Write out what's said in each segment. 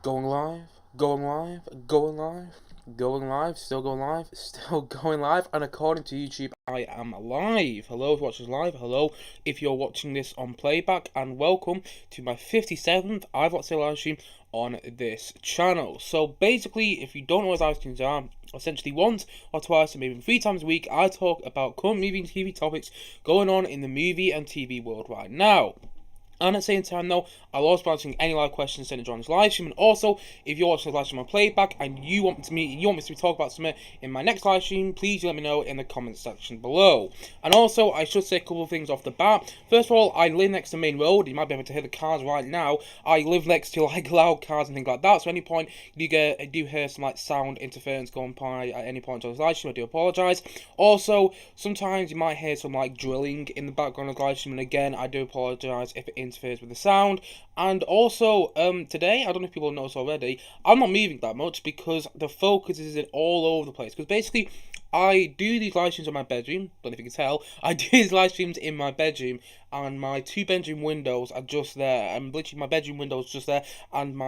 Going live, going live, going live, going live, still going live, still going live, and according to YouTube, I am live. Hello if you're watching live, hello if you're watching this on playback, and welcome to my 57th I've Watched a live stream on this channel. So basically, if you don't know what live streams are, essentially once or twice or maybe 3 times a week, I talk about current movie and TV topics going on in the movie and TV world right now. And at the same time, though, I'll also be answering any live questions sent during this live stream. And also, if you're watching the live stream on playback and you want me to talk about something in my next live stream, please let me know in the comments section below. And also, I should say a couple of things off the bat. First of all, I live next to the main road. You might be able to hear the cars right now. I live next to like loud cars and things like that. So at any point you do hear some like sound interference going by at any point during this live stream, I do apologise. Also, sometimes you might hear some like drilling in the background of the live stream, and again, I do apologise if it interferes with the sound. And also, today, I don't know if people noticed already, I'm not moving that much because the focus is all over the place. Because basically, I do these live streams in my bedroom. Don't know if you can tell. I do these live streams in my bedroom, and my 2 bedroom windows are just there. And literally, my bedroom window is just there, and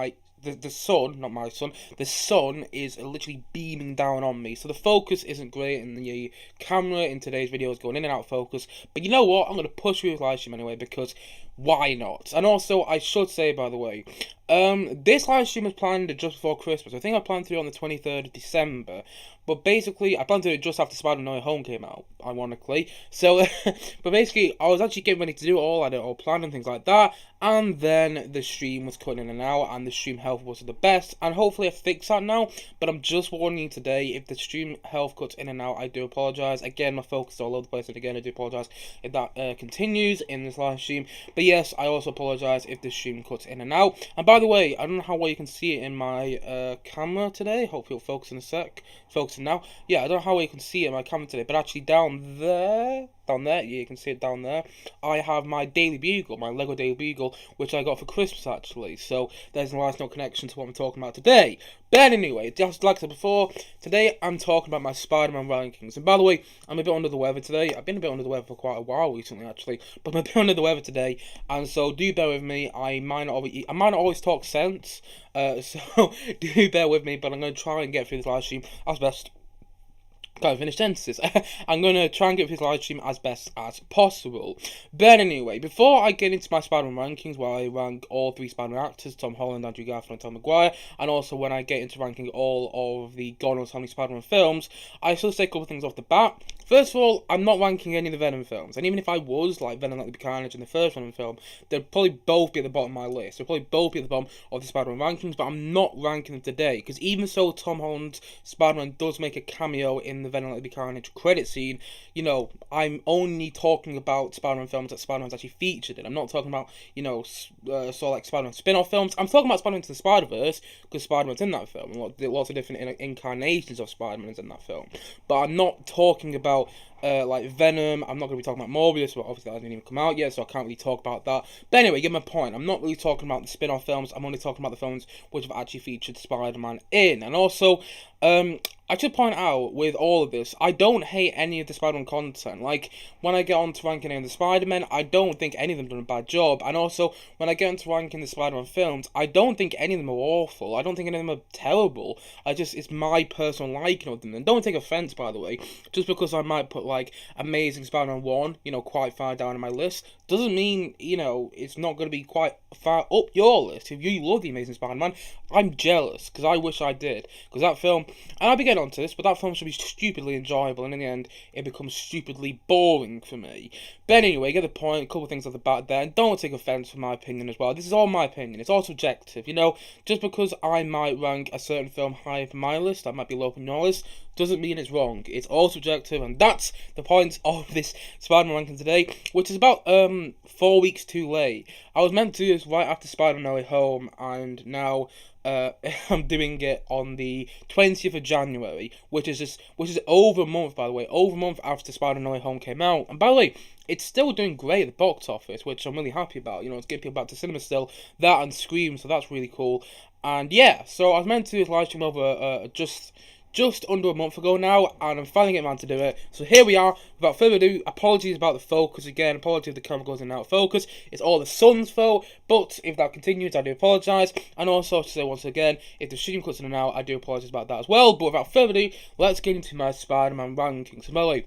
the sun, not my sun, the sun is literally beaming down on me. So the focus isn't great, and the camera in today's video is going in and out of focus. But you know what? I'm going to push through this live stream anyway, because why not? And also, I should say, by the way, this live stream was planned just before Christmas. I think I planned to do it on the 23rd of December. But basically, I planned to do it just after Spiderman No Way Home came out, ironically. So, but basically, I was actually getting ready to do it all. I had it all planned and things like that. And then the stream was cutting in and out, and the stream health wasn't the best. And hopefully I fixed that now. But I'm just warning you today, if the stream health cuts in and out, I do apologise. Again, my focus is all over the place, and again, I do apologise if that continues in this live stream. But yes, I also apologise if the stream cuts in and out. And by the way, I don't know how well you can see it in my camera today. Hopefully it'll focus in a sec. Focusing now. Yeah, I don't know how well you can see it in my camera today, but actually down there, yeah, you can see it down there, I have my Daily Bugle, my Lego Daily Bugle, which I got for Christmas actually. So there's a nice no connection to what I'm talking about today. But anyway, just like I said before, today I'm talking about my Spider-Man rankings. And by the way, I'm a bit under the weather today. I've been a bit under the weather for quite a while recently actually, but I'm a bit under the weather today, and so do bear with me. I might not always talk sense, so do bear with me, but I'm going to try and get through this live stream as best. Can't finish sentences. I'm going to try and get his live stream as best as possible. But anyway, before I get into my Spider-Man rankings, where I rank all 3 Spider-Man actors, Tom Holland, Andrew Garfield, and Tom Maguire, and also when I get into ranking all of the God knows how many Spider-Man films, I should say a couple of things off the bat. First of all, I'm not ranking any of the Venom films, and even if I was, like Venom Let There Be Carnage and the first Venom film, they'd probably both be at the bottom of my list. They'd probably both be at the bottom of the Spider-Man rankings, but I'm not ranking them today, because even so Tom Holland's Spider-Man does make a cameo in the Venom Let There Be Carnage credit scene, you know, I'm only talking about Spider-Man films that Spider-Man's actually featured in. I'm not talking about, you know, like Spider-Man spin-off films. I'm talking about Spider-Man to the Spider-Verse, because Spider-Man's in that film, and lots of different incarnations of Spider-Man is in that film. But I'm not talking about like Venom. I'm not going to be talking about Morbius, but obviously that hasn't even come out yet, so I can't really talk about that. But anyway, get my point. I'm not really talking about the spin-off films. I'm only talking about the films which have actually featured Spider-Man in. And also, I should point out, with all of this, I don't hate any of the Spider-Man content. Like, when I get on to ranking any of the Spider-Man, I don't think any of them done a bad job. And also, when I get into ranking the Spider-Man films, I don't think any of them are awful. I don't think any of them are terrible. It's my personal liking of them. And don't take offense, by the way, just because I might put, like, Amazing Spider-Man 1, you know, quite far down in my list, doesn't mean, you know, it's not going to be quite far up your list. If you love the Amazing Spider-Man, I'm jealous, because I wish I did. Because that film, and I'll be getting onto this, but that film should be stupidly enjoyable, and in the end, it becomes stupidly boring for me. But anyway, get the point, a couple of things off the bat there, and don't take offence for my opinion as well. This is all my opinion, it's all subjective, you know. Just because I might rank a certain film higher for my list, that might be low for your list, doesn't mean it's wrong. It's all subjective, and that's the point of this Spider-Man ranking today, which is about 4 weeks too late. I was meant to do this right after Spider-Man No Way Home, and now I'm doing it on the 20th of January, which is over a month, by the way, over a month after Spider-Man No Way Home came out. And by the way, it's still doing great at the box office, which I'm really happy about. You know, it's getting people back to cinema still, that and Scream, so that's really cool. And yeah, so I was meant to do this live stream over just just under a month ago now, and I'm finally getting around to do it. So here we are. Without further ado, apologies about the focus again. Apologies if the camera goes in and out of focus. It's all the sun's fault, but if that continues, I do apologise. And also to say once again, if the stream cuts in and out, I do apologise about that as well. But without further ado, let's get into my Spider-Man rankings. So, by the way,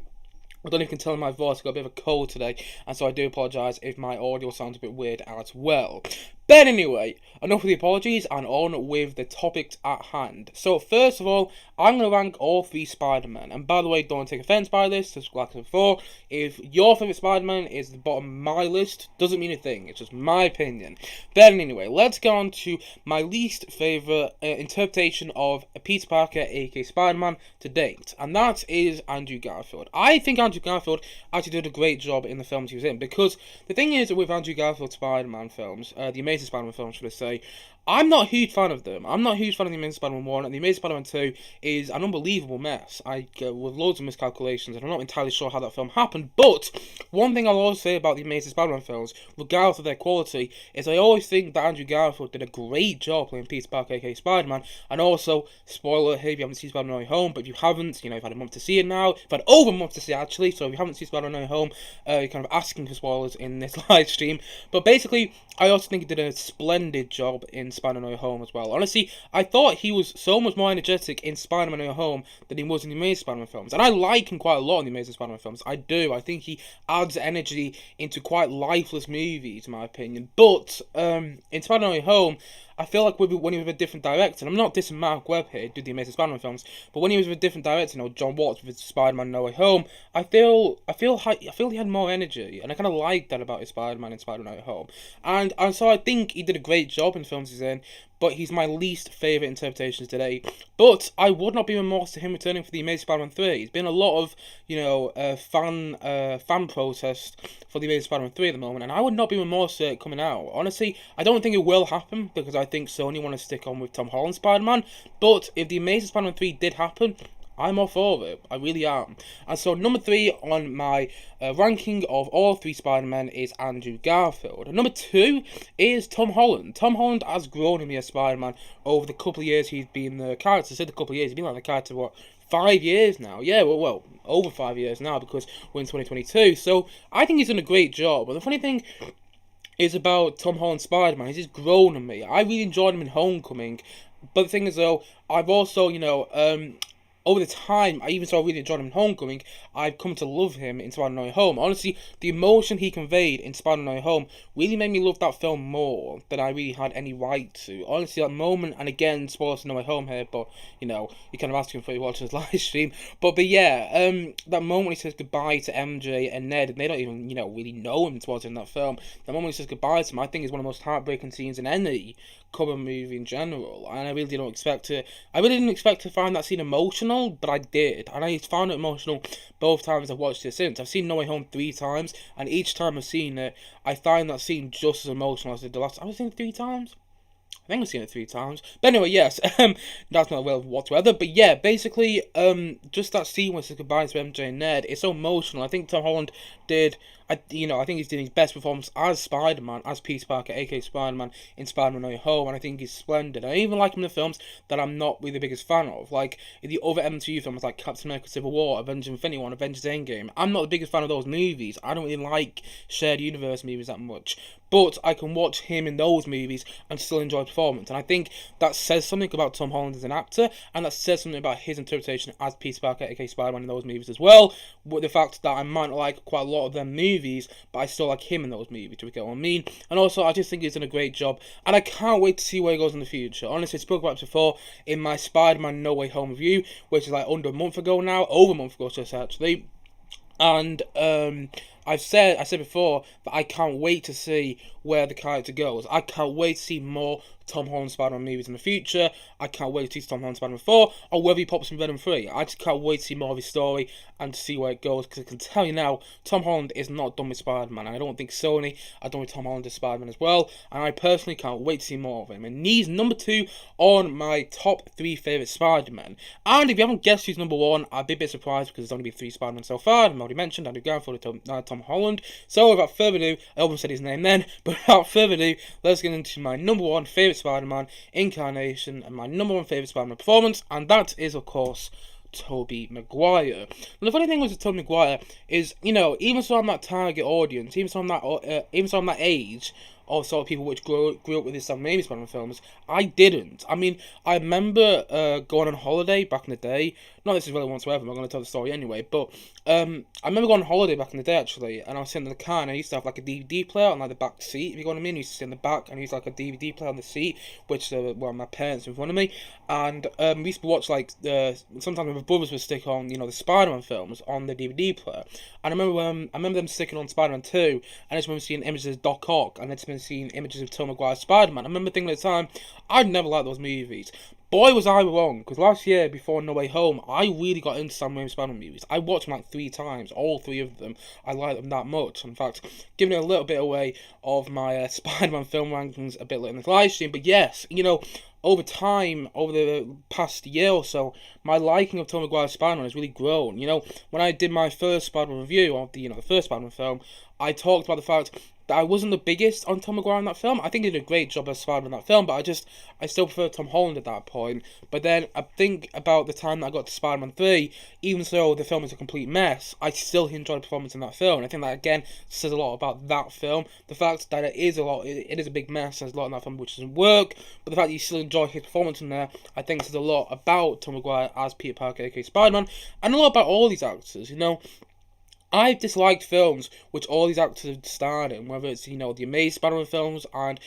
I don't know if you can tell in my voice, I've got a bit of a cold today, and so I do apologise if my audio sounds a bit weird as well. But anyway, enough of the apologies, and on with the topics at hand. So first of all, I'm going to rank all 3 Spider-Men. And by the way, don't take offence by this, just like I said before, if your favourite Spider-Man is the bottom of my list, doesn't mean a thing, it's just my opinion. Then anyway, let's go on to my least favourite interpretation of Peter Parker, aka Spider-Man, to date. And that is Andrew Garfield. I think Andrew Garfield actually did a great job in the films he was in, because the thing is with Andrew Garfield Spider-Man films, the Amazing Spider-Man films, should I say, I'm not a huge fan of them. I'm not a huge fan of the Amazing Spider-Man 1, and the Amazing Spider-Man 2 is an unbelievable mess. With loads of miscalculations, and I'm not entirely sure how that film happened, but one thing I'll always say about the Amazing Spider-Man films, regardless of their quality, is I always think that Andrew Garfield did a great job playing Peter Parker, aka Spider-Man, and also, spoiler, hey, if you haven't seen Spider-Man No Way Home, but if you haven't, you've had a month to see it now, you've had over a month to see it actually, so if you haven't seen Spider-Man No Way Home, you're kind of asking for spoilers in this live stream, but basically, I also think he did a splendid job in Spider-Man No Way Home as well. Honestly, I thought he was so much more energetic in Spider-Man No Way Home than he was in the Amazing Spider-Man films. And I like him quite a lot in the Amazing Spider-Man films. I do. I think he adds energy into quite lifeless movies, in my opinion. But in Spider-Man No Way Home, I feel like when he was with a different director, and I'm not dissing Mark Webb here, who did the Amazing Spider-Man films, but when he was with a different director, John Watts with Spider-Man No Way Home, I feel he had more energy, and I kind of like that about his Spider-Man in Spider-Man No Way Home, and so I think he did a great job in the films he's in, but he's my least favourite interpretations today. But I would not be remorse to him returning for the Amazing Spider-Man 3. It's been a lot of, fan protest for the Amazing Spider-Man 3 at the moment, and I would not be remorse to it coming out. Honestly, I don't think it will happen, because I think Sony want to stick on with Tom Holland Spider-Man, but if the Amazing Spider-Man 3 did happen, I'm all for it. I really am. And so number 3 on my ranking of all 3 Spider-Men is Andrew Garfield. And number 2 is Tom Holland. Tom Holland has grown in me as Spider-Man over the couple of years he's been the character. I said a couple of years, he's been like the character, 5 years now? Yeah, well, over 5 years now, because we're in 2022. So I think he's done a great job. And the funny thing is about Tom Holland Spider-Man, he's just grown on me. I really enjoyed him in Homecoming. But the thing is, though, I've also, over the time, I even saw really enjoyed him in Homecoming, I've come to love him in Spider-Man No Way Home. Honestly, the emotion he conveyed in Spider-Man No Way Home really made me love that film more than I really had any right to. Honestly, that moment, and again, spoilers for No Way Home here, but, you're kind of asking for you to watch this live stream. But yeah, that moment when he says goodbye to MJ and Ned, and they don't even, really know him towards in that film. That moment when he says goodbye to him, I think is one of the most heartbreaking scenes in any cover movie in general, and I really didn't expect to find that scene emotional, but I did, and I found it emotional both times I've watched it since. I've seen No Way Home 3 times, and each time I've seen it, I find that scene just as emotional as I did the last time. I've seen it 3 times? I think I've seen it 3 times. But anyway, yes, that's not well whatsoever. But yeah, basically, just that scene where he says goodbye to MJ and Ned, it's so emotional. I think Tom Holland did, I think he's doing his best performance as Spider-Man, as Peter Parker, aka Spider-Man, in Spider-Man No Way Home, and I think he's splendid. I even like him in the films that I'm not really the biggest fan of, like in the other MCU films like Captain America Civil War, Avengers Infinity War, Avengers Endgame. I'm not the biggest fan of those movies. I don't really like shared universe movies that much. But I can watch him in those movies and still enjoy the performance. And I think that says something about Tom Holland as an actor, and that says something about his interpretation as Peter Parker, aka Spider-Man, in those movies as well. With the fact that I might not like quite a lot of them movies, but I still like him in those movies, do you get what I mean? And also, I just think he's done a great job, and I can't wait to see where he goes in the future. Honestly, I spoke about it before in my Spider-Man No Way Home review, which is like under a month ago now, over a month ago just actually. And I said before that I can't wait to see where the character goes. I can't wait to see more Tom Holland Spider-Man movies in the future. I can't wait to see Tom Holland Spider-Man 4, or whether he pops in Venom 3. I just can't wait to see more of his story and to see where it goes, because I can tell you now, Tom Holland is not done with Spider-Man, and I don't think Sony are done with Tom Holland as Spider-Man as well, and I personally can't wait to see more of him. And he's number 2 on my top 3 favourite Spider-Man. And if you haven't guessed who's number 1, I'd be a bit surprised, because there's only been 3 Spider-Man so far. I've already mentioned Andrew Garfield and Tom Holland. So without further ado, I almost said his name then, but without further ado, let's get into my number 1 favourite Spider-Man incarnation and my number one favourite Spider-Man performance, and that is, of course, Tobey Maguire. And the funny thing with Tobey Maguire is, you know, even so I'm that target audience, even so I'm that age, of sort of people which grew up with this Sam Raimi Spider-Man films, I didn't. I mean, I remember going on holiday back in the day. Not this is relevant whatsoever, I'm not going to tell the story anyway, but I remember going on holiday back in the day, actually, and I was sitting in the car, and I used to have, like, a DVD player on, like, the back seat, if you know what I mean. I used to sit in the back, and I used, like, a DVD player on the seat, which were my parents in front of me, and we used to watch, like, sometimes my brothers would stick on, you know, the Spider-Man films on the DVD player, and I remember them sticking on Spider-Man 2, and I just remember seeing images of Doc Ock, and I just remember seeing images of Tobey Maguire's Spider-Man. I remember thinking at the time, I'd never liked those movies. Boy, was I wrong, because last year, before No Way Home, I really got into Sam Raimi Spider-Man movies. I watched them like 3 times, all 3 of them. I liked them that much. In fact, giving it a little bit away of my Spider-Man film rankings a bit later in this live stream. But yes, you know, over time, over the past year or so, my liking of Tobey Maguire's Spider-Man has really grown. You know, when I did my first Spider-Man review of the first Spider-Man film, I talked about the fact that I wasn't the biggest on Tom Maguire in that film. I think he did a great job as Spider-Man in that film, but I still prefer Tom Holland at that point. But then I think about the time that I got to SpiderMan 3, even though the film is a complete mess, I still enjoyed the performance in that film. And I think that, again, says a lot about that film. The fact that it is a big mess, there's a lot in that film which doesn't work, but the fact that you still enjoy his performance in there, I think says a lot about Tom Maguire as Peter Parker, aka Spider-Man, and a lot about all these actors, you know. I've disliked films which all these actors have starred in, whether it's, you know, the Amazing Spider-Man films and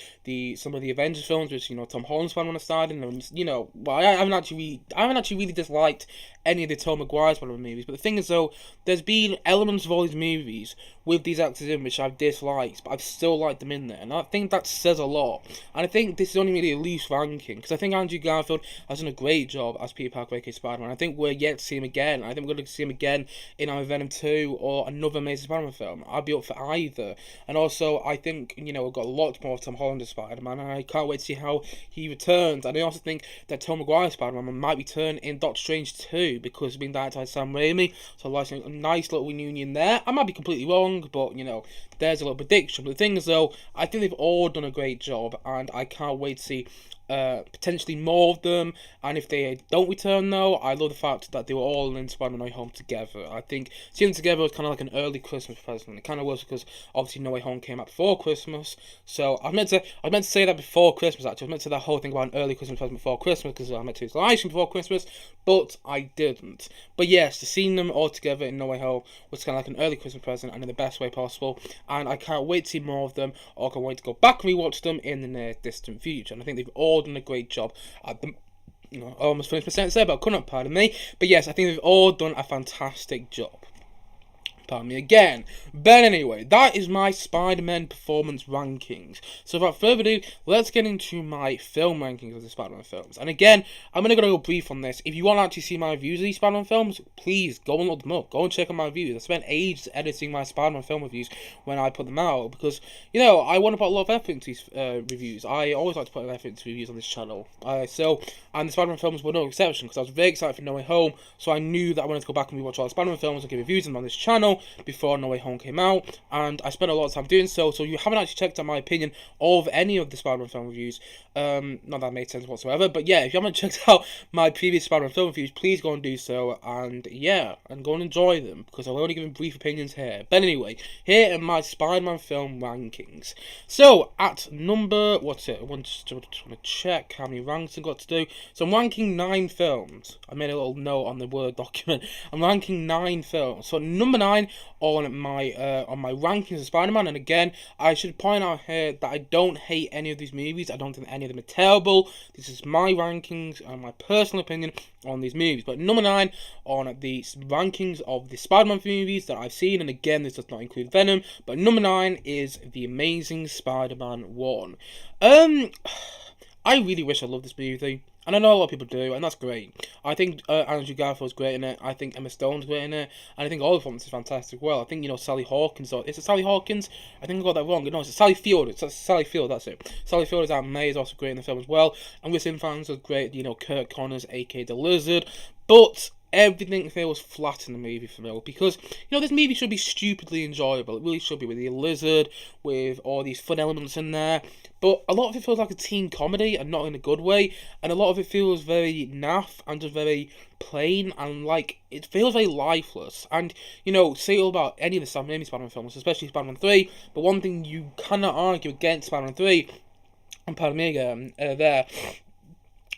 some of the Avengers films, which, you know, Tom Holland Spider-Man has starred in, and, you know, well, I haven't actually really disliked any of the Tobey Maguire Spider-Man movies, but the thing is, though, there's been elements of all these movies with these actors in which I've disliked, but I've still liked them in there, and I think that says a lot, and I think this is only really a loose ranking, because I think Andrew Garfield has done a great job as Peter Parker, aka Spider-Man. I think we're yet to see him again. I think we're going to see him again in either Venom 2 or another Amazing Spider-Man film. I'd be up for either, and also, I think, you know, we've got a lot more of Tom Holland as Spider-Man, and I can't wait to see how he returns, and I also think that Tom Maguire Spider-Man might return in Doctor Strange 2, because it's been directed by Sam Raimi, so like a nice little reunion there. I might be completely wrong, but, you know, there's a little prediction. But the thing is, though, I think they've all done a great job, and I can't wait to see potentially more of them. And if they don't return, though, I love the fact that they were all in Spider-Man No Way Home together. I think seeing them together was kind of like an early Christmas present. It kind of was, because obviously No Way Home came out before Christmas, so I meant to say that before Christmas. Actually, I meant to say that whole thing about an early Christmas present before Christmas, because I meant to do the live stream before Christmas, but I didn't. But yes, to seeing them all together in No Way Home was kind of like an early Christmas present, and in the best way possible. And I can't wait to see more of them, or I can't wait to go back and rewatch them in the near distant future. And I think they've all done a great job at the, you know, I almost finished my sentence there, but I couldn't, pardon me. But yes, I think they've all done a fantastic job. Pardon me again. But anyway, that is my Spider-Man performance rankings. So without further ado, let's get into my film rankings of the Spider-Man films. And again, I'm going to go brief on this. If you want to actually see my reviews of these Spider-Man films, please go and look them up. Go and check out my reviews. I spent ages editing my Spider-Man film reviews when I put them out, because, you know, I want to put a lot of effort into these reviews. I always like to put effort into reviews on this channel. And the Spider-Man films were no exception, because I was very excited for No Way Home, so I knew that I wanted to go back and rewatch all the Spider-Man films and give reviews of them on this channel before No Way Home came out, and I spent a lot of time doing so. So you haven't actually checked out my opinion of any of the Spider-Man film reviews. Not that made sense whatsoever, but yeah, if you haven't checked out my previous Spider-Man film reviews, please go and do so, and yeah, and go and enjoy them, because I'll only give brief opinions here. But anyway, here are my Spider-Man film rankings. So at number, what's it? I just want to check how many ranks I've got to do. So I'm ranking 9 films. I made a little note on the Word document. I'm ranking 9 films. So number 9 on my rankings of Spider-Man, and again, I should point out here that I don't hate any of these movies. I don't think any of them are terrible. This is my rankings and my personal opinion on these movies. But number 9 on the rankings of the Spider-Man movies that I've seen, and again, this does not include Venom, but number 9 is The Amazing Spider-Man 1. I really wish I loved this movie, and I know a lot of people do, and that's great. I think Andrew Garfield's great in it. I think Emma Stone's great in it, and I think all the performances are fantastic. Well, I think, you know, Sally Hawkins, or is it Sally Hawkins? I think I got that wrong. No, it's Sally Field. It's Sally Field. That's it. Sally Field as Aunt May is also great in the film as well. And we're seeing fans are great. You know, Kurt Connors, aka the Lizard, but everything feels flat in the movie for me, because, this movie should be stupidly enjoyable. It really should be, with the lizard, with all these fun elements in there. But a lot of it feels like a teen comedy, and not in a good way. And a lot of it feels very naff and just very plain, and it feels very lifeless. And say all about any of the Sam Raimi Spider-Man films, especially Spider-Man 3. But one thing you cannot argue against Spider-Man 3, and pardon me again, there.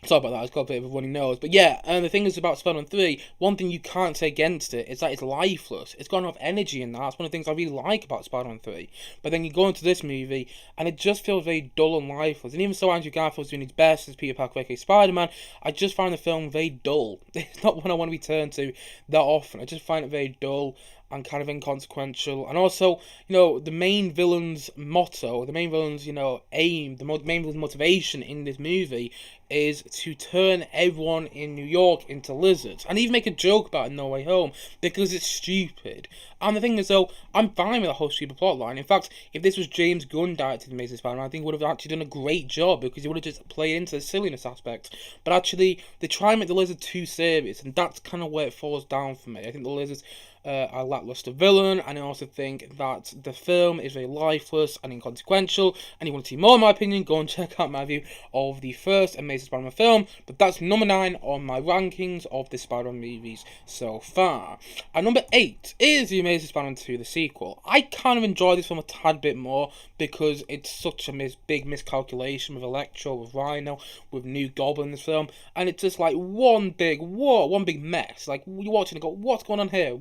Sorry about that, I've got a bit of a runny nose. But yeah, and the thing is about Spider-Man 3, one thing you can't say against it is that it's lifeless. It's got enough energy in that. That's one of the things I really like about Spider-Man 3. But then you go into this movie, and it just feels very dull and lifeless. And even so, Andrew Garfield's doing his best as Peter Parker, aka Spider-Man, I just find the film very dull. It's not one I want to return to that often. I just find it very dull and kind of inconsequential. And also, the main villain's motto, the main villain's, aim, the main villain's motivation in this movie is to turn everyone in New York into lizards. And even make a joke about it in No Way Home, because it's stupid. And the thing is, though, I'm fine with the whole stupid plotline. In fact, if this was James Gunn directed The Amazing Spider-Man, I think he would have actually done a great job, because he would have just played into the silliness aspect. But actually, they try and make the lizard too serious, and that's kind of where it falls down for me. I think the lizards a lackluster villain, and I also think that the film is very lifeless and inconsequential. And if you want to see more, in my opinion, go and check out my review of the first Amazing Spider-Man film. But that's number 9 on my rankings of the Spider-Man movies so far. And number 8 is The Amazing Spider-Man II, the sequel. I kind of enjoy this film a tad bit more, because it's such a big miscalculation with Electro, with Rhino, with New Goblin in this film, and it's just like one big mess. Like, you're watching and go, what's going on here?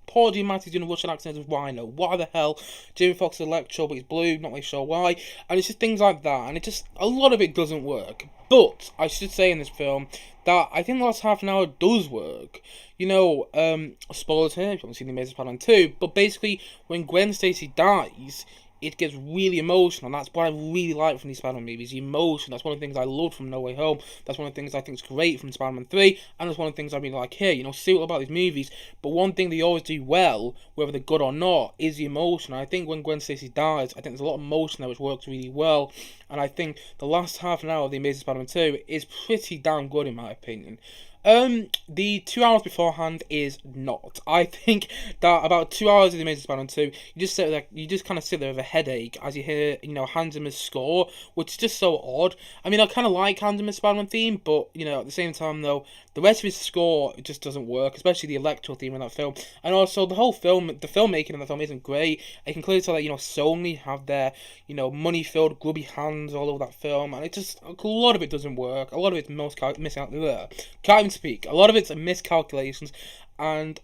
Paul Giamatti's doing a Russian accent with Rhino. Why the hell? Jamie Foxx is Electro, but he's blue, not really sure why. And it's just things like that, and a lot of it doesn't work. But I should say in this film that I think the last half an hour does work. Spoilers here, if you haven't seen The Amazing Spider-Man 2, but basically, when Gwen Stacy dies, it gets really emotional, and that's what I really like from these Spider-Man movies, the emotion. That's one of the things I loved from No Way Home, that's one of the things I think is great from Spider-Man 3, and that's one of the things I really like here. See all about these movies, but one thing they always do well, whether they're good or not, is the emotion. I think when Gwen Stacy dies, I think there's a lot of emotion there which works really well, and I think the last half an hour of The Amazing Spider-Man 2 is pretty damn good in my opinion. The 2 hours beforehand is not. I think that about 2 hours of The Amazing Spider-Man 2, you just kind of sit there with a headache as you hear, Hans Zimmer's score, which is just so odd. I mean, I kind of like Hans Zimmer's Spider-Man theme, but, at the same time, though, the rest of his score, it just doesn't work, especially the Electro theme in that film. And also, the whole film, the filmmaking in the film isn't great. I can clearly tell that, Sony have their, money-filled, grubby hands all over that film, and a lot of it doesn't work. A lot of it's can't even speak. A lot of it's miscalculations, and,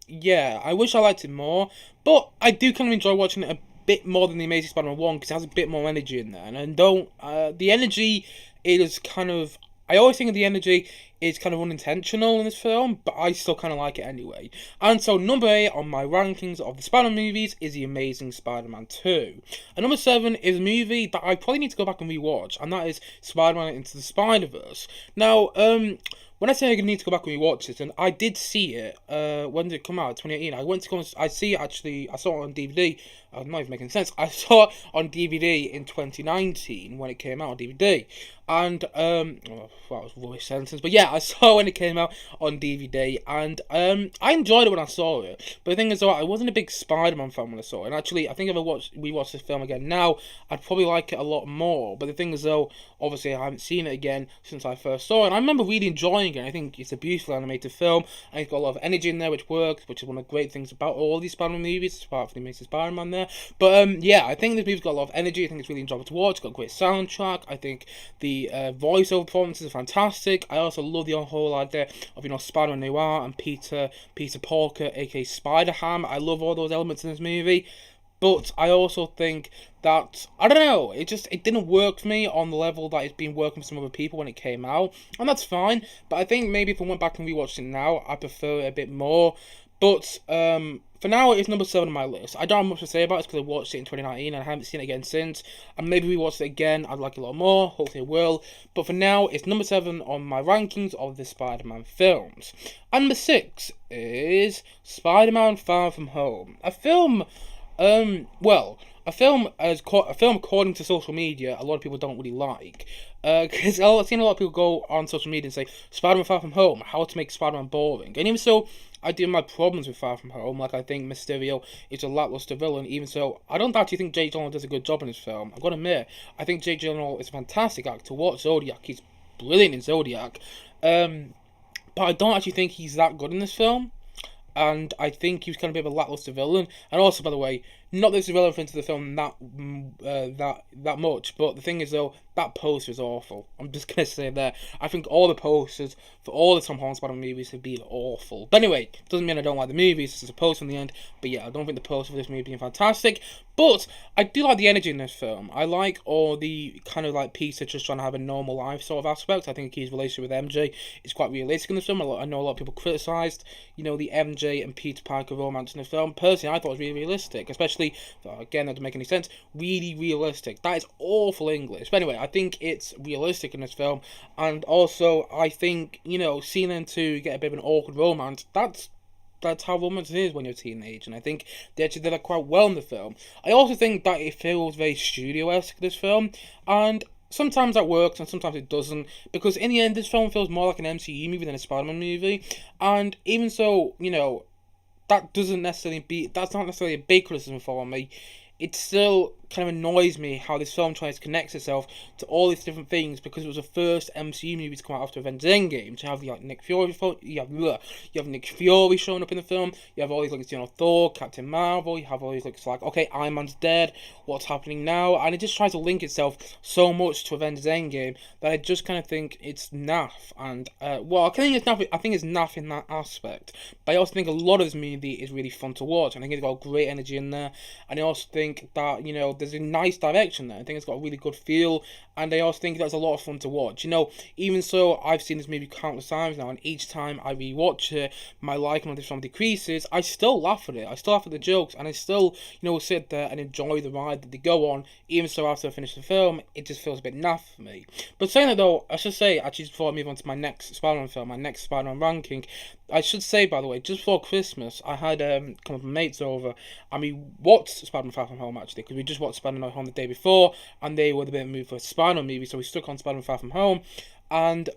yeah, I wish I liked it more, but I do kind of enjoy watching it a bit more than The Amazing Spider-Man 1, because it has a bit more energy in there, and the energy is kind of, I always think of the energy is kind of unintentional in this film, but I still kind of like it anyway. And so number 8 on my rankings of the Spider-Man movies is The Amazing Spider-Man 2. And number 7 is a movie that I probably need to go back and rewatch, and that is Spider-Man Into the Spider-Verse. Now, when I say I need to go back and rewatch it, and I did see it, when did it come out? 2018. I went to go I see it actually, I saw it on DVD. I'm not even making sense. I saw it on DVD in 2019 when it came out on DVD. And, that was a rubbish sentence, but yeah, I saw it when it came out on DVD, and I enjoyed it when I saw it. But the thing is, though, I wasn't a big Spider-Man fan when I saw it, and actually, I think if we watch this film again now, I'd probably like it a lot more. But the thing is, though, obviously, I haven't seen it again since I first saw it, and I remember really enjoying it. I think it's a beautiful animated film, and it's got a lot of energy in there, which works, which is one of the great things about all these Spider-Man movies, apart from The Amazing Spider-Man there. But, yeah, I think this movie's got a lot of energy. I think it's really enjoyable to watch. It's got a great soundtrack. I think the voiceover performances are fantastic. I also love the whole idea of, Spider-Man Noir and Peter Parker, aka Spider-Ham. I love all those elements in this movie. But I also think that, I don't know, it didn't work for me on the level that it's been working for some other people when it came out. And that's fine. But I think maybe if I went back and rewatched it now, I prefer it a bit more. But, for now, it's number 7 on my list. I don't have much to say about it because I watched it in 2019 and I haven't seen it again since. And maybe we watch it again, I'd like it a lot more. Hopefully I will. But for now, it's number 7 on my rankings of the Spider-Man films. And number 6 is Spider-Man Far From Home. A film, well, a film according to social media, a lot of people don't really like. Because I've seen a lot of people go on social media and say, Spider-Man Far From Home, how to make Spider-Man boring. And even so, I do have my problems with Far From Home. Like, I think Mysterio is a lackluster villain. Even so, I don't actually think Jake Gyllenhaal does a good job in this film. I've got to admit, I think Jake Gyllenhaal is a fantastic actor. Watch Zodiac, he's brilliant in Zodiac. But I don't actually think he's that good in this film. And I think he was kind of a bit of a lackluster villain. And also, by the way, not that it's irrelevant to the film that much, but the thing is, though, that poster is awful. I'm just going to say that. I think all the posters for all the Tom Holland Spider-Man movies have been awful. But anyway, doesn't mean I don't like the movies. It's a poster in the end. But yeah, I don't think the poster for this movie is fantastic. But I do like the energy in this film. I like all the kind of like Peter just trying to have a normal life sort of aspect. I think his relationship with MJ is quite realistic in the film. I know a lot of people criticised, you know, the MJ and Peter Parker romance in the film. Personally, I thought it was really realistic. Especially, again, that doesn't make any sense, really realistic. That is awful English. But anyway, I think it's realistic in this film. And also, I think, you know, seeing them two get a bit of an awkward romance, that's how romance is when you're a teenage, and I think they actually did that quite well in the film. I also think that it feels very studio-esque, this film, and sometimes that works and sometimes it doesn't, because in the end this film feels more like an MCU movie than a Spider-Man movie, and even so, you know, that's not necessarily a big criticism for me. It still kind of annoys me how this film tries to connect itself to all these different things, because it was the first MCU movie to come out after Avengers Endgame. To have like Nick Fury, you have Nick Fury showing up in the film. You have all these like, you know, Thor, Captain Marvel. You have all these like, okay, Iron Man's dead. What's happening now? And it just tries to link itself so much to Avengers Endgame that I just kind of think it's naff. And well, I think it's naff. I think it's naff in that aspect. But I also think a lot of this movie is really fun to watch. I think it's got great energy in there, and I also think that, you know, there's a nice direction there. I think it's got a really good feel, and I also think that's a lot of fun to watch. You know, even so, I've seen this movie countless times now, and each time I rewatch it, my liking of this film decreases. I still laugh at it. I still laugh at the jokes, and I still, you know, sit there and enjoy the ride that they go on. Even so, after I finish the film, it just feels a bit naff for me. But saying that though, I should say, actually, before I move on to my next Spider-Man film, my next Spider-Man ranking, I should say, by the way, just before Christmas, I had come with my mates over, and we watched Spider-Man Far From Home, actually, because we just watched Spider-Man No Way Home the day before, and they were a bit of a mood for a Spider-Man movie, so we stuck on Spider-Man Far From Home, and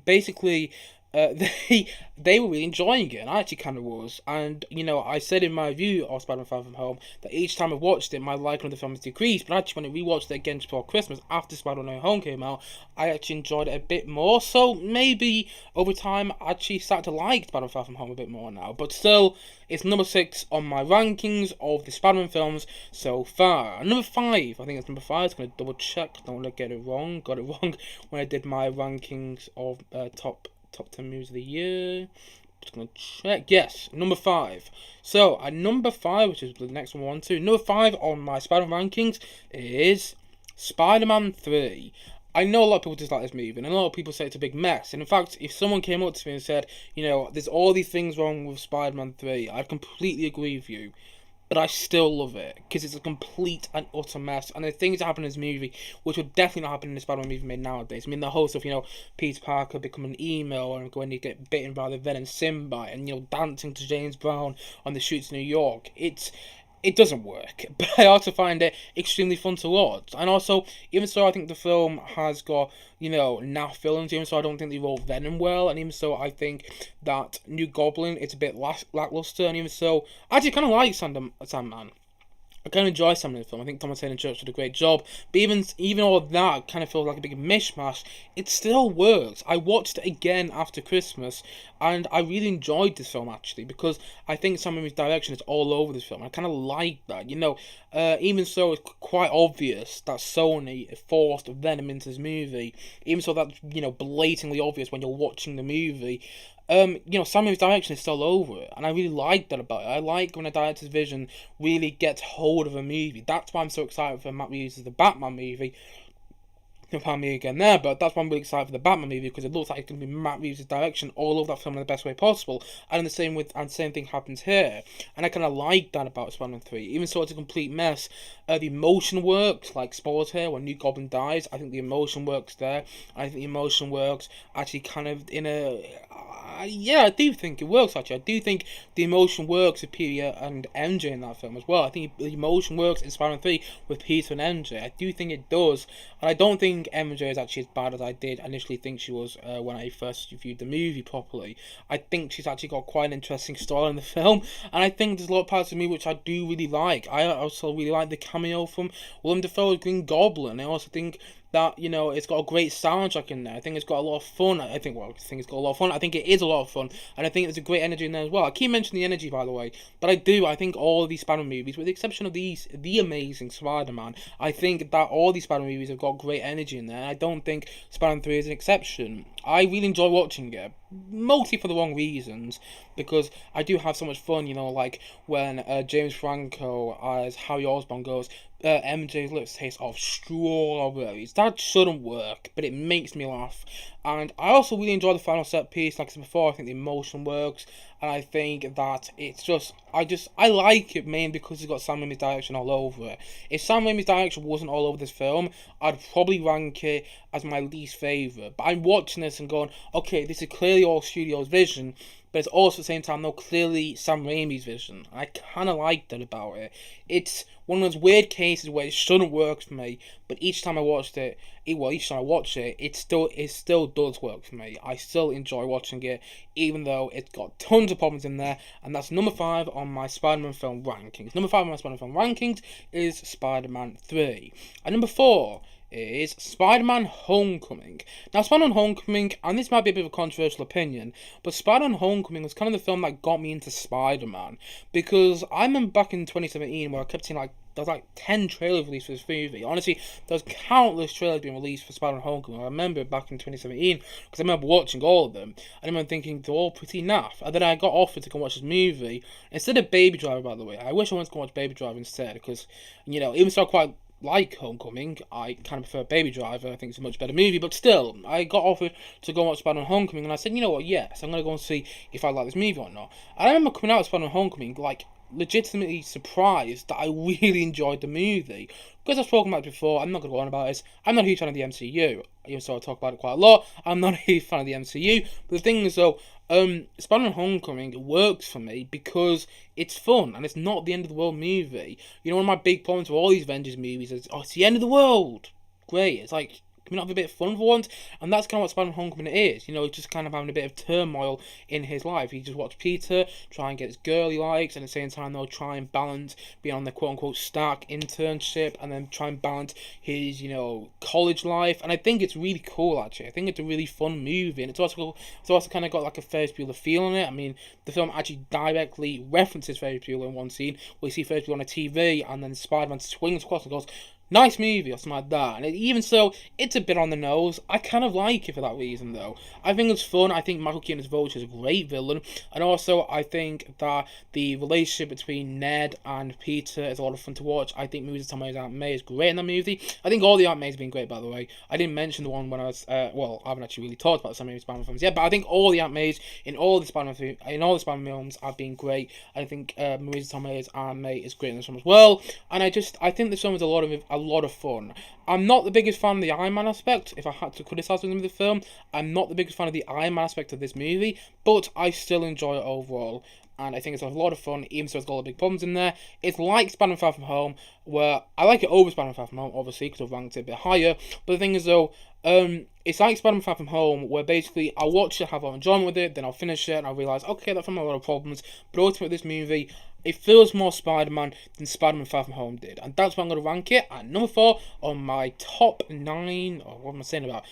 basically, they were really enjoying it, and I actually kind of was. And, you know, I said in my review of Spider-Man Far From Home that each time I watched it, my liking of the film has decreased. But actually, when I rewatched it again just before Christmas, after Spider-Man No Way Home came out, I actually enjoyed it a bit more. So maybe over time, I actually started to like Spider-Man Far From Home a bit more now. But still, it's number 6 on my rankings of the Spider-Man films so far. And number 5, I think it's number 5. I was going to double check. Don't want to get it wrong. Got it wrong when I did my rankings of top 10 movies of the year. Just gonna check. Yes, number 5. So at number 5, which is the next one we're on to, number 5 on my Spider-Man rankings is Spider-Man 3. I know a lot of people dislike this movie, and a lot of people say it's a big mess. And in fact, if someone came up to me and said, you know, there's all these things wrong with Spider-Man 3, I'd completely agree with you. But I still love it, because it's a complete and utter mess. And the things that happen in this movie, which would definitely not happen in the Spider-Man movie made nowadays. I mean, the whole stuff, you know, Peter Parker becoming an emo, and when you get bitten by the venom symbiote, and, you know, dancing to James Brown on the streets of New York. It doesn't work, but I also find it extremely fun to watch. And also, even so, I think the film has got, you know, naff villains, even so I don't think they roll Venom well, and even so I think that New Goblin, it's a bit lackluster, and even so, I actually kind of like Sandman. I kind of enjoy some of the film. I think Thomas Hayden Church did a great job. But even all of that kind of feels like a big mishmash. It still works. I watched it again after Christmas, and I really enjoyed this film, actually, because I think Sam Raimi's direction is all over this film. I kind of like that. You know, even so, it's quite obvious that Sony forced Venom into this movie. Even so, that's, you know, blatantly obvious when you're watching the movie. You know, Sam Raimi's direction is still over it, and I really like that about it. I like when a director's vision really gets hold of a movie. That's why I'm so excited for Matt Reeves' The Batman movie. Pardon me again there, but that's why I'm really excited for the Batman movie, because it looks like it's going to be Matt Reeves' direction all over that film in the best way possible. And the same thing happens here. And I kind of like that about Spider-Man 3. Even so, it's a complete mess. The emotion works, like spoilers here, when New Goblin dies. I think the emotion works there. I think the emotion works actually kind of in a... Yeah, I do think it works, actually. I do think the emotion works with Peter and MJ in that film as well. I think the emotion works in Spider-Man 3 with Peter and MJ. I do think it does. And I don't think MJ is actually as bad as I did initially think she was when I first reviewed the movie properly. I think she's actually got quite an interesting story in the film. And I think there's a lot of parts of me which I do really like. I also really like the cameo from Willem Dafoe's Green Goblin. I also think that, you know, it's got a great soundtrack in there. I think it's got a lot of fun. I think it's got a lot of fun. I think it is a lot of fun. And I think there's a great energy in there as well. I keep mentioning the energy, by the way. But I think all of these Spider-Man movies, with the exception of The Amazing Spider-Man, I think that all these Spider-Man movies have got great energy in there. And I don't think Spider-Man 3 is an exception. I really enjoy watching it. Mostly for the wrong reasons, because I do have so much fun, you know, like when James Franco as Harry Osborn goes, MJ's lips taste of strawberries. That shouldn't work, but it makes me laugh. And I also really enjoy the final set piece. Like I said before, I think the emotion works, and I think that it's just, I like it mainly because it's got Sam Raimi's direction all over it. If Sam Raimi's direction wasn't all over this film, I'd probably rank it as my least favourite. But I'm watching this and going, okay, this is clearly all studio's vision, but it's also at the same time, though, clearly Sam Raimi's vision. I kind of like that about it. It's one of those weird cases where it shouldn't work for me, but each time I watch it, it still does work for me. I still enjoy watching it, even though it's got tons of problems in there, and that's number 5 on my Spider-Man film rankings. Number 5 on my Spider-Man film rankings is Spider-Man 3. And number 4 is Spider-Man Homecoming. Now, Spider-Man Homecoming, and this might be a bit of a controversial opinion, but Spider-Man Homecoming was kind of the film that got me into Spider-Man, because I remember back in 2017 where I kept seeing there was like 10 trailers released for this movie. Honestly, there's countless trailers being released for Spider-Man Homecoming. I remember back in 2017, because I remember watching all of them, I remember thinking they're all pretty naff, and then I got offered to go watch this movie, instead of Baby Driver, by the way. I wish I went to go watch Baby Driver instead, because, you know, even though I quite like Homecoming, I kind of prefer Baby Driver. I think it's a much better movie, but still, I got offered to go watch Spider-Man Homecoming, and I said, you know what, yes, I'm going to go and see if I like this movie or not. And I remember coming out of Spider-Man Homecoming, like, legitimately surprised that I really enjoyed the movie. Because I've spoken about it before, I'm not going to go on about this. I'm not a huge fan of the MCU, even though I talk about it quite a lot. I'm not a huge fan of the MCU, but the thing is, though, Spider-Man Homecoming works for me because it's fun and it's not the end of the world movie. You know, one of my big problems with all these Avengers movies is, oh, it's the end of the world. Great. It's like, can we not have a bit of fun for once? And that's kind of what Spider-Man Homecoming is. You know, he's just kind of having a bit of turmoil in his life. He just watched Peter try and get his girl he likes, and at the same time, they'll try and balance being on the quote-unquote Stark internship, and then try and balance his, you know, college life. And I think it's really cool, actually. I think it's a really fun movie, and it's also kind of got like a Ferris Bueller feel in it. I mean, the film actually directly references Ferris Bueller in one scene, where you see Ferris Bueller on a TV, and then Spider-Man swings across and goes, nice movie or something like that. And even so, it's a bit on the nose. I kind of like it for that reason, though. I think it's fun. I think Michael Keaton as Vulture is a great villain. And also, I think that the relationship between Ned and Peter is a lot of fun to watch. I think movies of Tom May's Aunt May is great in that movie. I think all the Aunt Mays have been great, by the way. I didn't mention the one when I was, I haven't actually really talked about some of the Spider-Man films yet, but I think all the Aunt Mays in all the Spider-Man films have been great. I think movies of Tom May's Aunt May is great in this one as well. And I think this film is a lot of fun. I'm not the biggest fan of the Iron Man aspect. If I had to criticise the film, I'm not the biggest fan of the Iron Man aspect of this movie, but I still enjoy it overall. And I think it's a lot of fun, even though it's got a lot of big problems in there. It's like Spider-Man Far From Home, where I like it over Spider-Man Far From Home, obviously, because I've ranked it a bit higher. But the thing is, though, it's like Spider-Man Far From Home, where basically I'll watch it, have a lot of enjoyment with it, then I'll finish it, and I'll realise, okay, that film had a lot of problems. But ultimately, this movie, it feels more Spider-Man than Spider-Man Far From Home did. And that's why I'm going to rank it at number 4 on my top 9, or what am I saying about?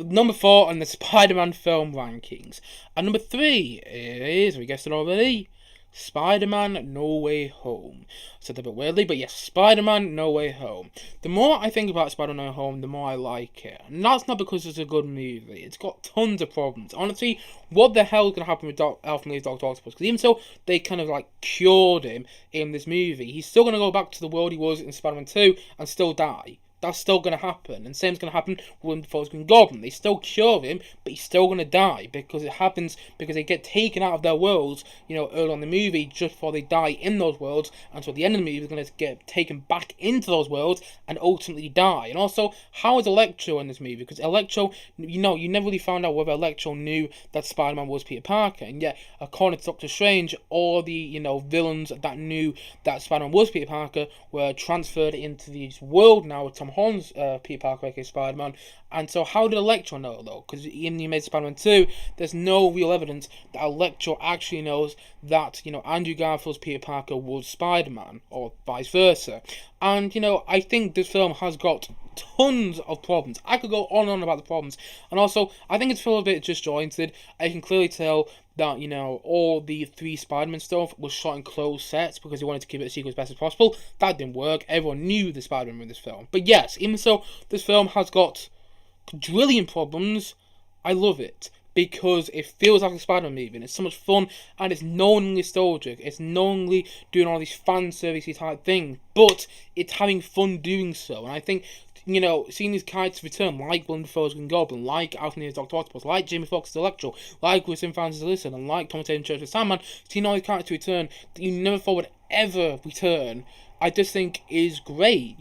Number 4 on the Spider-Man film rankings. And number 3 is, we guessed it already, Spider-Man No Way Home. Said that a bit weirdly, but yes, Spider-Man No Way Home. The more I think about Spider-Man No Way Home, the more I like it. And that's not because it's a good movie. It's got tons of problems. Honestly, what the hell is going to happen with Alfred Lee's Dr. Octopus? Because even so, they kind of like cured him in this movie, he's still going to go back to the world he was in Spider-Man 2 and still die. that's still going to happen. And same's going to happen when Dafoe's Green Goblin. They still cure him, but he's still going to die, because it happens because they get taken out of their worlds, early on in the movie, just before they die in those worlds, and so at the end of the movie, they're going to get taken back into those worlds and ultimately die. And also, how is Electro in this movie? Because Electro, you never really found out whether Electro knew that Spider-Man was Peter Parker, and yet, according to Doctor Strange, all the, villains that knew that Spider-Man was Peter Parker were transferred into this world now with Tom Holland's Peter Parker, aka Spider-Man. And so how did Electro know, though? Because in the Amazing Spider-Man 2, there's no real evidence that Electro actually knows that, Andrew Garfield's Peter Parker was Spider-Man, or vice versa. And, I think this film has got tons of problems. I could go on and on about the problems. And also, I think it's a little bit disjointed. I can clearly tell that, all the 3 Spider-Man stuff was shot in closed sets because they wanted to keep it a secret as best as possible. That didn't work. Everyone knew the Spider-Man in this film. But yes, even so, this film has got quadrillion problems. I love it because it feels like a Spider-Man movie, and it's so much fun, and it's knowingly nostalgic. It's knowingly doing all these fan servicey type things, but it's having fun doing so. And I think, seeing these characters return, like Willem Dafoe's Green Goblin, like Alfred Molina's Dr. Octopus, like Jamie Foxx's Electro, like Winston Francis' Listen, and like Thomas Hayden Church's Sandman, seeing all these characters return that you never thought would ever return, I just think is great.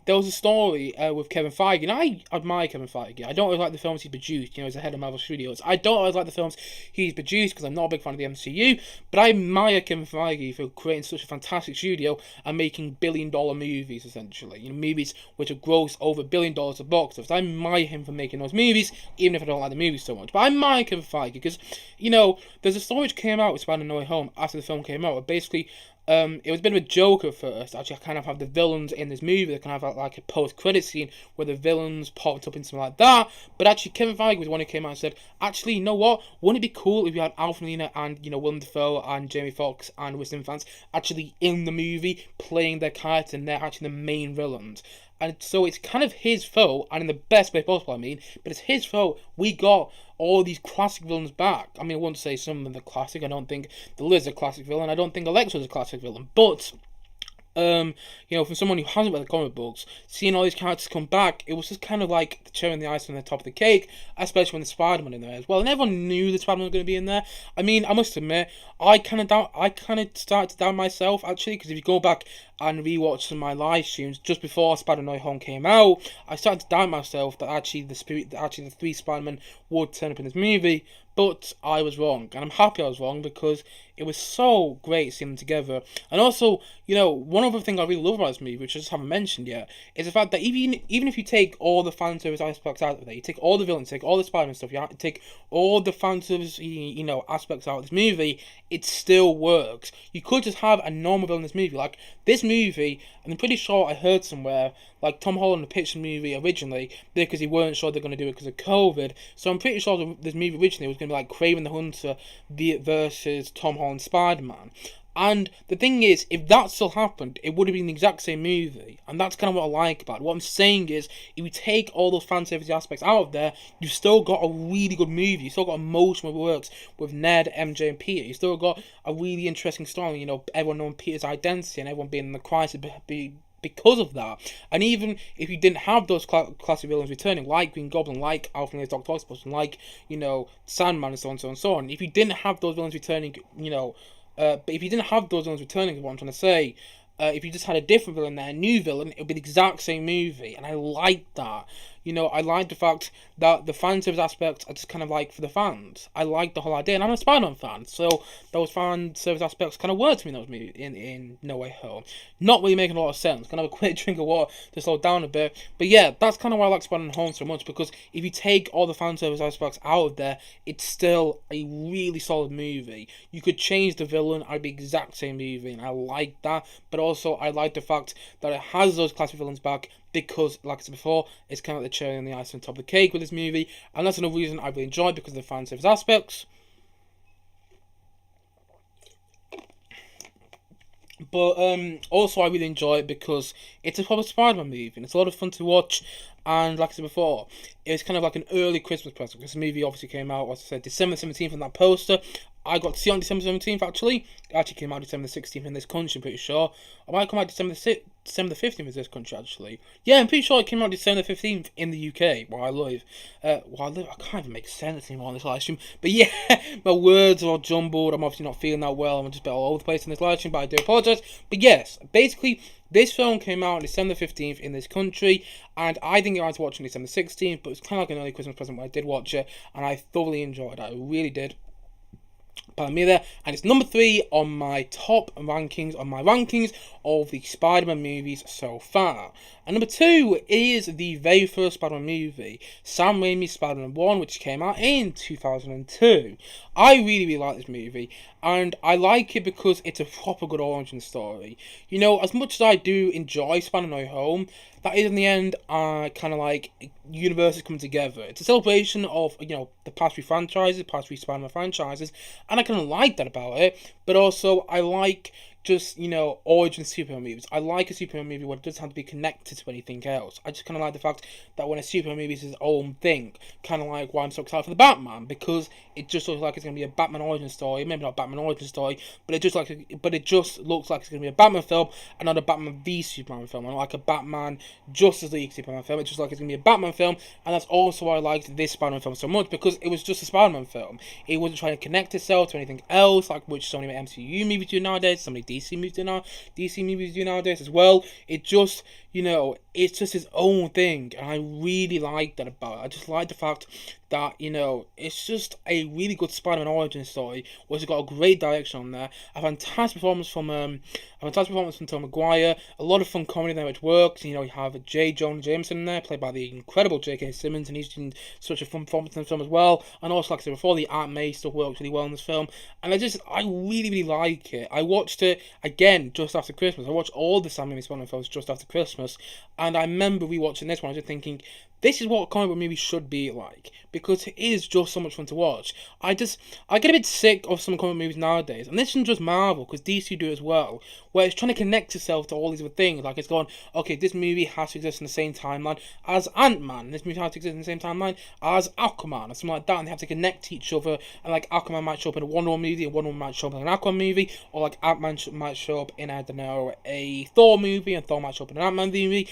There was a story with Kevin Feige, and I admire Kevin Feige. I don't always like the films he's produced, as the head of Marvel Studios. I don't always like the films he's produced because I'm not a big fan of the MCU, but I admire Kevin Feige for creating such a fantastic studio and making billion-dollar movies, essentially. Movies which have grossed over $1 billion at box office. I admire him for making those movies, even if I don't like the movies so much. But I admire Kevin Feige because, there's a story which came out with Spider-Man No Way Home after the film came out, where basically, it was a bit of a joke at first. Actually, I kind of have the villains in this movie. They kind of have like a post-credit scene where the villains popped up in something like that. But actually, Kevin Feige was the one who came out and said, actually, you know what? Wouldn't it be cool if we had Alfred Molina and, Willem Dafoe and Jamie Foxx and Winston Fans actually in the movie playing their character, and they're actually the main villains. And so it's kind of his fault, and in the best way possible, but it's his fault we got all these classic villains back. I wouldn't say some of them are classic. I don't think the Liz's a classic villain. I don't think Electro's a classic villain. But, from someone who hasn't read the comic books, seeing all these characters come back, it was just kind of like the cherry on the ice on the top of the cake, especially when the Spider-Man in there as well. And everyone knew the Spider-Man was going to be in there. I must admit, I kind of started to doubt myself, actually, because if you go back and rewatch some of my live streams just before Spider-Man No Way Home came out, I started to doubt myself that actually the 3 Spider-Men would turn up in this movie. But I was wrong, and I'm happy I was wrong because it was so great seeing them together. And also, one other thing I really love about this movie, which I just haven't mentioned yet, is the fact that even if you take all the fan service aspects out of it, you take all the villains, take all the Spider-Man stuff, you take all the fan service, aspects out of this movie, it still works. You could just have a normal villain in this movie. Like, this movie, and I'm pretty sure I heard somewhere, like, Tom Holland pitched the movie originally because he weren't sure they're going to do it because of COVID. So I'm pretty sure this movie originally was going to be like Kraven the Hunter versus Tom Holland Spider-Man. And the thing is, if that still happened, it would have been the exact same movie. And that's kind of what I like about it. What I'm saying is, if you take all those fan service aspects out of there, you've still got a really good movie. You've still got emotion that works with Ned, MJ, and Peter. You've still got a really interesting story. Everyone knowing Peter's identity and everyone being in the crisis because of that. And even if you didn't have those classic villains returning, like Green Goblin, like Alfred Molina's Dr. Octopus, and like, Sandman, and so on and so on and so on, if you didn't have those villains returning, but if you didn't have those villains returning, is what I'm trying to say, if you just had a different villain there, a new villain, it would be the exact same movie. And I like that. I like the fact that the fan service aspects are just kind of like for the fans. I like the whole idea, and I'm a Spider-Man fan, so those fan service aspects kind of worked for me in those movies, in No Way Home. Not really making a lot of sense. Kind of a quick drink of water to slow down a bit. But yeah, that's kind of why I like Spider-Man Home so much, because if you take all the fan service aspects out of there, it's still a really solid movie. You could change the villain, I'd be the exact same movie, and I like that. But also, I like the fact that it has those classic villains back, because, like I said before, it's kind of like the cherry on the ice on top of the cake with this movie, and that's another reason I really enjoy it, because of the fan service aspects. But also I really enjoy it because it's a proper Spider-Man movie, and it's a lot of fun to watch. And like I said before, it's kind of like an early Christmas present, because the movie obviously came out, as I said, December 17th on that poster. I got to see it on December 17th, actually. It actually came out December 16th in this country, I'm pretty sure. It might come out December 15th in this country, actually. Yeah, I'm pretty sure it came out December 15th in the UK, where I live. I can't even make sense anymore on this live stream. But yeah, my words are all jumbled. I'm obviously not feeling that well. I'm just a bit all over the place in this live stream, but I do apologise. But yes, basically, this film came out on December 15th in this country, and I didn't get around to watching December 16th, but it was kind of like an early Christmas present where I did watch it, and I thoroughly enjoyed it. I really did. Pardon me there, and it's number 3 on my top rankings, of the Spider-Man movies so far. And number 2 is the very first Spider-Man movie, Sam Raimi's Spider-Man 1, which came out in 2002. I really like this movie, and I like it because it's a proper good origin story. You know, as much as I do enjoy Spider-Man No Way Home, that is in the end kind of like universes coming together. It's a celebration of, you know, the past 3 franchises, past 3 Spider-Man franchises, and I kind of like that about it, but also I like just, you know, origin superhero movies. I like a superhero movie where it doesn't have to be connected to anything else. I just kind of like the fact that when a superhero movie is its own thing, kind of like why I'm so excited for the Batman, because it just looks like it's going to be a Batman origin story. Maybe not Batman origin story, but it just looks like it's going to be a Batman film and not a Batman v Superman film, and not like a Batman Justice League Superman film. It's just like it's going to be a Batman film, and that's also why I liked this Spider-Man film so much, because it was just a Spider-Man film. It wasn't trying to connect itself to anything else, like which so many MCU movies do nowadays, so many DC movies do nowadays as well. It just, you know, it's just his own thing, and I really like that about it. I just like the fact that, you know, it's just a really good Spider-Man origin story, which has got a great direction on there, a fantastic performance from Tom Maguire, a lot of fun comedy there which works. You know, you have J. Jonah Jameson in there, played by the incredible J.K. Simmons, and he's doing such a fun performance in the film as well. And also, like I said before, the Aunt May stuff works really well in this film, and I really like it. I watched it again just after Christmas. I watched all the Sam Raimi Spider-Man films just after Christmas, and I remember rewatching this one. I was just thinking, this is what comic book movies should be like, because it is just so much fun to watch. I get a bit sick of some comic book movies nowadays, and this isn't just Marvel, because DC do it as well, where it's trying to connect itself to all these other things. Like, it's going, okay, this movie has to exist in the same timeline as Ant-Man, this movie has to exist in the same timeline as Aquaman, or something like that, and they have to connect to each other, and like Aquaman might show up in a Wonder Woman movie, and Wonder Woman might show up in an Aquaman movie, or like Ant-Man might show up in, I don't know, a Thor movie, and Thor might show up in an Ant-Man movie.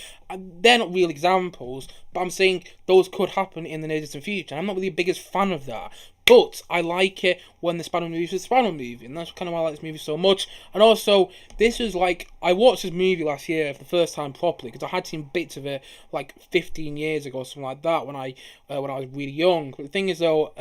They're not real examples, but I'm saying those could happen in the near distant future. I'm not really the biggest fan of that, but I like it when the Spider-Man movie is a Spider-Man movie, and that's kind of why I like this movie so much. And also, this is like, I watched this movie last year for the first time properly, because I had seen bits of it like 15 years ago, something like that, when I was really young. But the thing is though,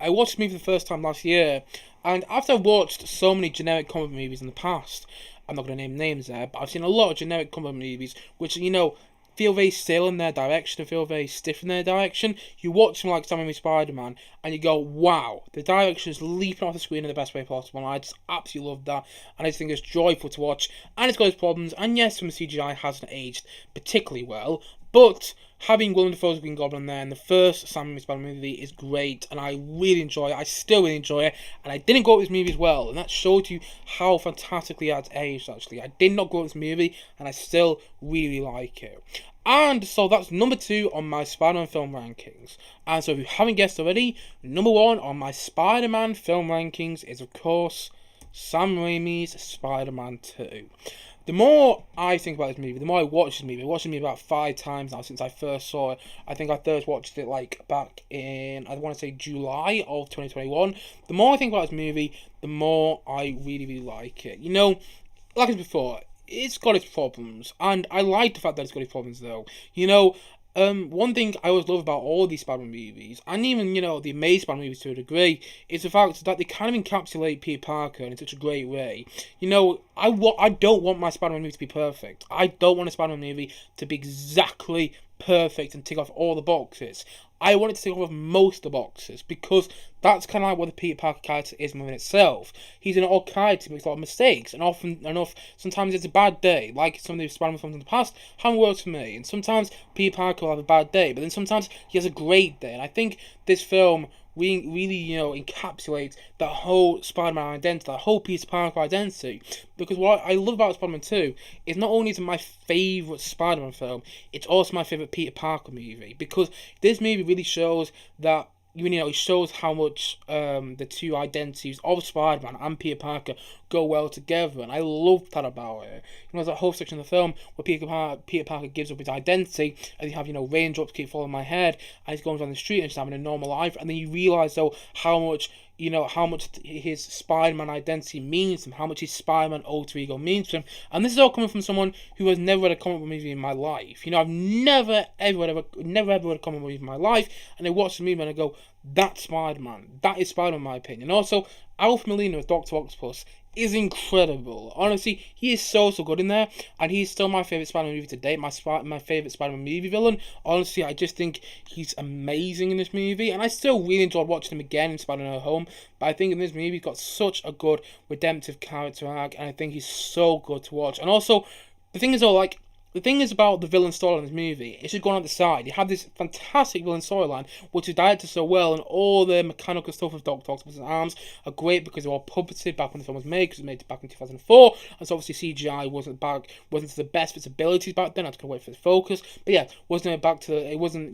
I watched this movie for the first time last year, and after I've watched so many generic comic movies in the past, I'm not going to name names there, but I've seen a lot of generic comic movies, which, you know, feel very still in their direction and feel very stiff in their direction. You watch something like Sam Raimi's Spider-Man and you go, wow, the direction is leaping off the screen in the best way possible, and I just absolutely love that, and I just think it's joyful to watch, and it's got its problems, and yes, some CGI hasn't aged particularly well, but having Willem Dafoe's Green Goblin there in the first Sam Raimi Spider-Man movie is great, and I really enjoy it. I still really enjoy it, and I didn't go with this movie as well, and that shows you how fantastically it's aged, actually. I did not go with this movie, and I still really like it. And so that's number 2 on my Spider-Man film rankings. And so if you haven't guessed already, number 1 on my Spider-Man film rankings is, of course, Sam Raimi's Spider-Man 2. The more I think about this movie, the more I watch this movie. I've watched this movie about 5 times now since I first saw it. I think I first watched it like back in, I want to say July of 2021. The more I think about this movie, the more I really like it. You know, like I said before, it's got its problems, and I like the fact that it's got its problems though. You know, one thing I always love about all these Spider-Man movies, and even, you know, the Amazing Spider-Man movies to a degree, is the fact that they kind of encapsulate Peter Parker in such a great way. You know, I don't want my Spider-Man movie to be perfect. I don't want a Spider-Man movie to be exactly perfect and tick off all the boxes. I want it to tick off most of the boxes, because that's kind of like what the Peter Parker character is within itself. He's an odd character, he makes a lot of mistakes, and often enough, sometimes it's a bad day, like some of the Spider-Man films in the past haven't worked for me, and sometimes Peter Parker will have a bad day, but then sometimes he has a great day, and I think this film really, you know, encapsulates that whole Spider-Man identity, that whole Peter Parker identity. Because what I love about Spider-Man 2 is not only is it my favourite Spider-Man film, it's also my favourite Peter Parker movie. Because this movie really shows that it shows how much the two identities of Spider-Man and Peter Parker go well together, and I love that about it. There's that whole section of the film where Peter Parker gives up his identity, and you have, raindrops keep falling on my head, and he's going down the street and just having a normal life, and then you realise, though, how much his Spider-Man identity means to him, how much his Spider-Man alter ego means to him. And this is all coming from someone who has never read a comic book movie in my life. I've never ever read a comic book movie in my life, and I watch the movie and I go, that's Spider-Man. That is Spider-Man, in my opinion. Also, Alfred Molina as Dr. Octopus is incredible. Honestly, he is so good in there, and he's still my favourite Spider-Man movie to date, my favourite Spider-Man movie villain. Honestly, I just think he's amazing in this movie, and I still really enjoyed watching him again in Spider-Man No Way Home, but I think in this movie he's got such a good redemptive character arc, and I think he's so good to watch. And also, the thing is, the thing is about the villain storyline in this movie, it's just going on the side. You have this fantastic villain storyline, which is directed so well, and all the mechanical stuff of Dr. Octopus's arms are great because they were all puppeted back when the film was made, because it was made back in 2004, and so obviously CGI wasn't to the best of its abilities back then. I had to wait for the focus, but yeah, it wasn't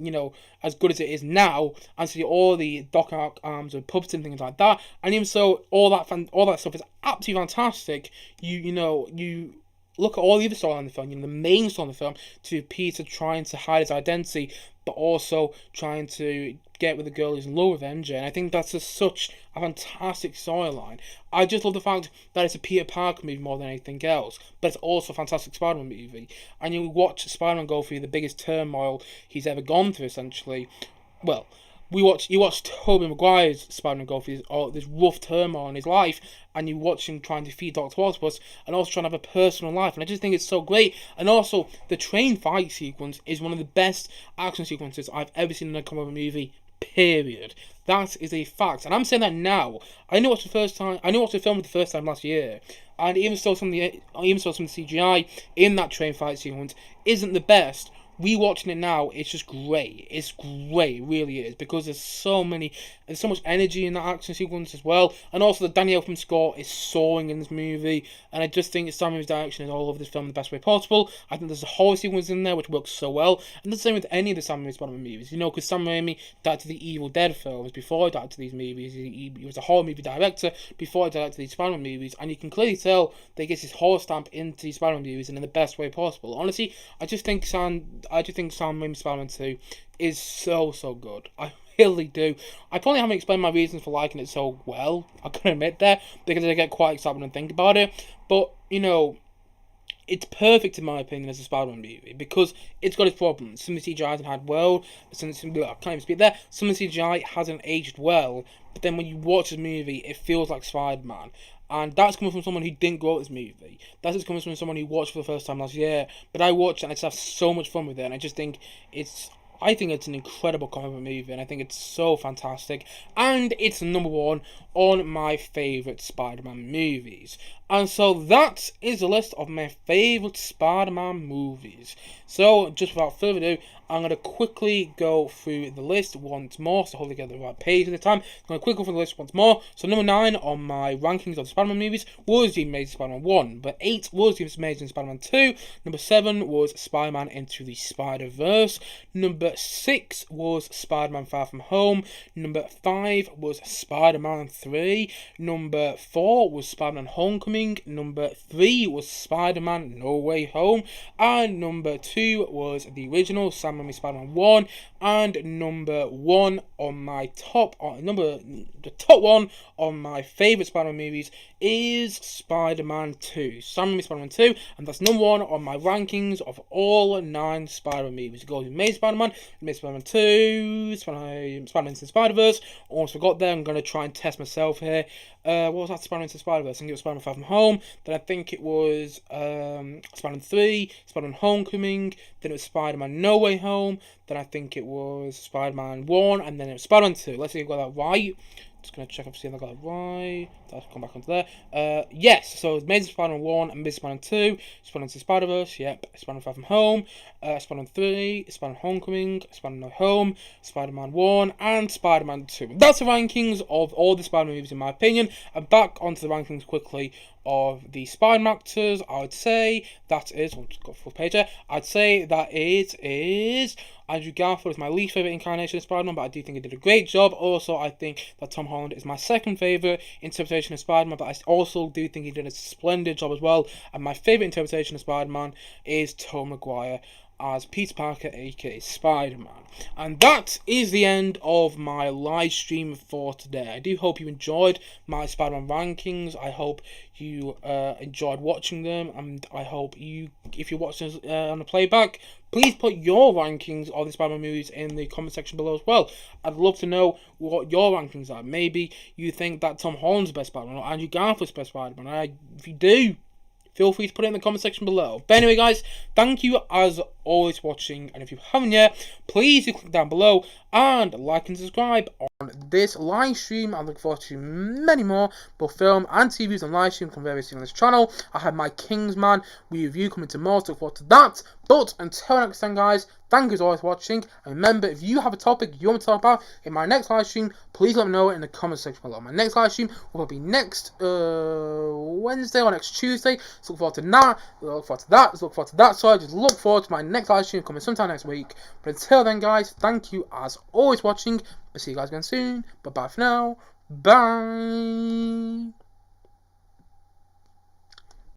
as good as it is now, and so all the Doc Ock arms are puppeted and things like that, and even so, all that stuff is absolutely fantastic. You look at all the other storyline in the film, the main story in the film, to Peter trying to hide his identity, but also trying to get with the girl who's in love with MJ, and I think that's just such a fantastic storyline. I just love the fact that it's a Peter Parker movie more than anything else, but it's also a fantastic Spider-Man movie, and you watch Spider-Man go through the biggest turmoil he's ever gone through, essentially. Well, you watch Tobey Maguire's Spider-Man go through this rough turmoil in his life, and you watch him trying to defeat Dr. Octopus, and also trying to have a personal life, and I just think it's so great. And also, the train fight sequence is one of the best action sequences I've ever seen in a comic book movie, period. That is a fact, and I'm saying that now. I watched the film for the first time last year, and even so some of the CGI in that train fight sequence isn't the best. Rewatching it now, it's just great. It's great, it really is, because there's so much energy in that action sequence as well, and also the Danny Elfman score is soaring in this movie, and I just think Sam Raimi's direction is all over this film in the best way possible. I think there's a horror sequence in there which works so well, and the same with any of the Sam Raimi Spider-Man movies, because Sam Raimi directed the Evil Dead films before he directed these movies. He was a horror movie director before he directed these Spider-Man movies, and you can clearly tell that he gets his horror stamp into these Spider-Man movies and in the best way possible. Honestly, I just think Sam Raimi's Spider-Man 2 is so good. I really do. I probably haven't explained my reasons for liking it so well, I can admit that, because I get quite excited when I think about it. But, it's perfect in my opinion as a Spider-Man movie, because it's got its problems. Some of the CGI hasn't had well, I can't even speak there. Some of the CGI hasn't aged well, but then when you watch this movie, it feels like Spider-Man. And that's coming from someone who didn't grow up this movie. That's just coming from someone who watched for the first time last year. But I watched it and I just have so much fun with it. And I just think it's an incredible comic book movie. And I think it's so fantastic. And it's number one on my favourite Spider-Man movies. And so that is the list of my favourite Spider-Man movies. So, just without further ado, I'm going to quickly go through the list once more, so hopefully get the right page at the time. I'm going to quickly go through the list once more. So, number 9 on my rankings of the Spider-Man movies was The Amazing Spider-Man 1. Number 8 was The Amazing Spider-Man 2. Number 7 was Spider-Man Into the Spider-Verse. Number 6 was Spider-Man Far From Home. Number 5 was Spider-Man 3. Number 4 was Spider-Man Homecoming. Number 3 was Spider-Man No Way Home. And number 2 was the original Sam Raimi Spider-Man 1. And number 1 on my top one on my favourite Spider-Man movies is Spider-Man 2. Sam Raimi Spider-Man 2, and that's number 1 on my rankings of all 9 Spider-Man movies. It goes with Amazing Spider-Man, Amazing Spider-Man 2, Spider-Man Into the Spider-Verse. Almost forgot there, I'm going to try and test myself here. What was that Spider-Man Into the Spider-Verse? I think it was Spider-Man Far From Home, then I think it was Spider-Man 3, Spider-Man Homecoming, then it was Spider-Man No Way Home, then I think it was Spider-Man 1, and then it was Spider-Man 2. Let's see if I got that right. Just going to check up to see if I got it right. I'll come back onto there. Yes, so Amazing Spider-Man 1, Amazing Spider-Man 2, Spider-Man Into the Spider-Verse, yep, Spider-Man Far From Home, Spider-Man 3, Spider-Man Homecoming, Spider-Man No Home, Spider-Man 1, and Spider-Man 2. That's the rankings of all the Spider-Man movies in my opinion. And back onto the rankings quickly of the Spider-Man actors. I would say that is, I've just got a full page here, I'd say that it is Andrew Garfield is my least favourite incarnation of Spider-Man, but I do think he did a great job. Also, I think that Tom Holland is my second favourite interpretation of Spider-Man, but I also do think he did a splendid job as well. And my favourite interpretation of Spider-Man is Tobey Maguire as Peter Parker, aka Spider-Man. And that is the end of my live stream for today. I do hope you enjoyed my Spider-Man rankings. I hope you enjoyed watching them, and I hope you, if you're watching this on the playback, please put your rankings of the Spider-Man movies in the comment section below as well. I'd love to know what your rankings are. Maybe you think that Tom Holland's the best Spider-Man, or Andrew Garfield's the best Spider-Man. If you do, feel free to put it in the comment section below. But anyway, guys, thank you as always for watching. And if you haven't yet, please do click down below and like and subscribe on this live stream. I look forward to many more, both film and TV views and live stream from various on this channel. I have my Kingsman review coming tomorrow, so look forward to that. But until next time, guys, thank you as always for watching. And remember, if you have a topic you want me to talk about in my next live stream, please let me know in the comment section below. My next live stream will be next Wednesday or next Tuesday. So look forward to that. Look forward to that. Look forward to that. So I just look forward to my next live stream coming sometime next week. But until then, guys, thank you as always for watching. I'll see you guys again soon. Bye bye for now. Bye.